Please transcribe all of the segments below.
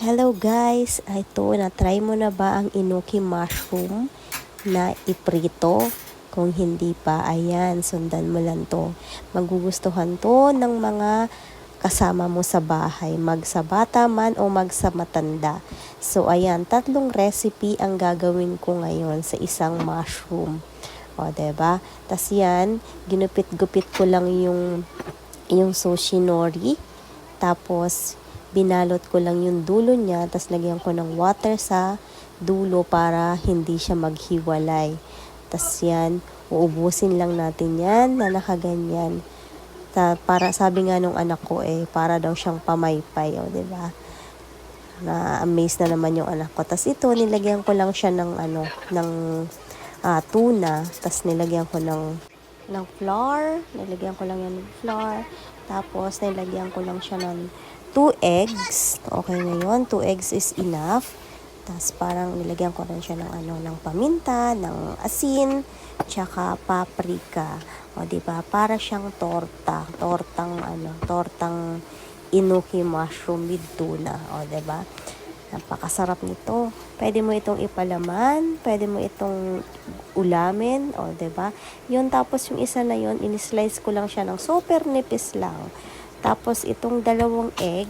Hello guys! Ito, na-try mo na ba ang enoki mushroom na iprito? Kung hindi pa, ayan, sundan mo lang to. Magugustuhan to ng mga kasama mo sa bahay, magsa bata man o magsa matanda. So ayan, 3 recipe ang gagawin ko ngayon sa isang mushroom. O, diba? Tas yan, ginupit-gupit ko lang yung sushi nori. Tapos, binalot ko lang yung dulo niya, tapos lagyan ko ng water sa dulo para hindi siya maghiwalay. Tapos yan, uubusin lang natin yan na nakaganyan. Para sabi nga nung anak ko para daw siyang pamaypay, o diba? Na-amaze na naman yung anak ko. Tapos ito, nilagyan ko lang siya ng tuna, tapos nilagyan ko ng flour, nilagyan ko lang yan ng flour, tapos nilagyan ko lang siya ng 2 eggs. Okay na yun, 2 eggs is enough. Tapos parang nilagyan ko rin siya ng paminta, ng asin, tsaka paprika. O diba, para siyang tortang enoki mushroom with tuna. O diba, napakasarap nito. Pwede mo itong ipalaman, pwede mo itong ulamin, o diba? Yun, tapos yung isa na yun, in-slice ko lang siya ng super nipis lang. Tapos itong 2 egg,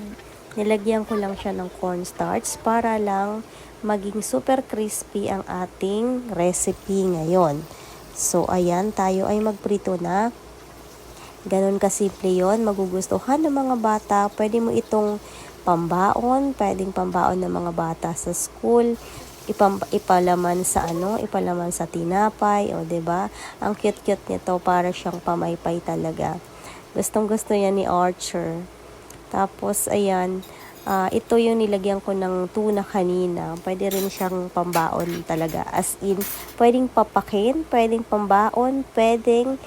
nilagyan ko lang siya ng cornstarch para lang maging super crispy ang ating recipe ngayon. So ayan, tayo ay magprito na. Ganon kasimple yon, magugustuhan ng mga bata. Pwede mo itong pambaon, pwedeng pambaon ng mga bata sa school, ipalaman sa tinapay, o diba? Ang cute-cute nito, para siyang pamaypay talaga. Gustong-gusto yan ni Archer. Tapos ayan, ito yung nilagyan ko ng tuna kanina. Pwede rin siyang pambaon talaga. As in, pwedeng papakin, pwedeng pambaon, pwedeng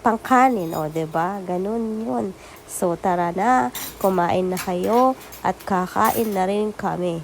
pangkanin, o diba? Ganun yun. So tara na, kumain na kayo at kakain na rin kami.